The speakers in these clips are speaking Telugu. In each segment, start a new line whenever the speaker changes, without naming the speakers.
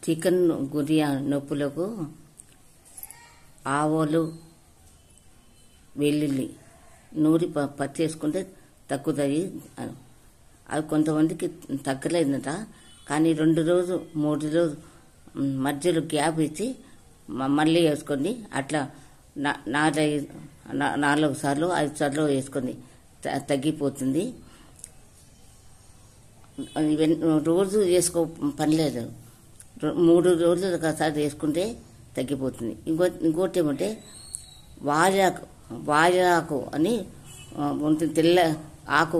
చికెన్ గురియా నొప్పులకు ఆవాలు వెల్లుల్లి నూరి పచ్చి వేసుకుంటే తగ్గుతాయి. అది కొంతమందికి తగ్గలేదట. కానీ 2 రోజులు 3 రోజులు మధ్యలో గ్యాప్ ఇచ్చి మళ్ళీ వేసుకోండి. అట్లా 4 సార్లు 5 సార్లు వేసుకోండి, తగ్గిపోతుంది. రోజు వేసుకో పని లేదు, 3 రోజులు ఒకసారి వేసుకుంటే తగ్గిపోతుంది. ఇంకోటి ఏమంటే వాజాకు అని ఉంటుంది. తెల్ల ఆకు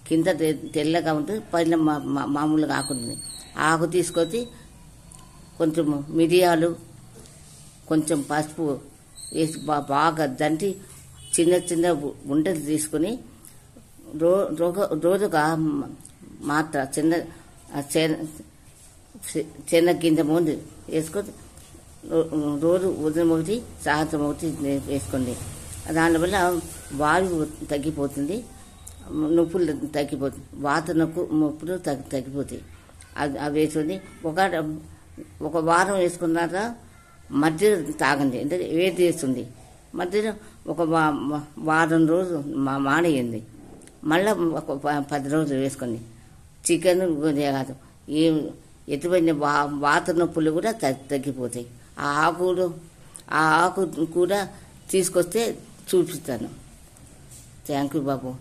కింద తెల్లగా ఉంటుంది, పైన మామూలుగా ఆకు ఉంటుంది. ఆకు తీసుకొచ్చి కొంచెం మిరియాలు కొంచెం పసుపు వేసి బాగా దంచి చిన్న చిన్న ఉండలు తీసుకుని రోజుగా మాత్ర చిన్న గింజ ముందు వేసుకొని రోజు ఉదయం ఒకటి సాయంత్రం ఒకటి వేసుకోండి. దానివల్ల వాయువు తగ్గిపోతుంది, నొప్పులు తగ్గిపోతుంది, వాత నొప్పులు తగ్గిపోతాయి. అవి వేసుకొని ఒక వారం వేసుకున్నాక మధ్య తాగండి, అంటే వేడి చేస్తుంది. మధ్యలో ఒక వారం రోజు మానేయండి, మళ్ళీ ఒక 10 రోజులు వేసుకోండి. చికెన్ కాదు, ఎటువంటి వాత నొప్పులు కూడా తగ్గిపోతాయి. ఆ ఆకు కూడా తీసుకొస్తే చూపిస్తాను. Thank you Babu.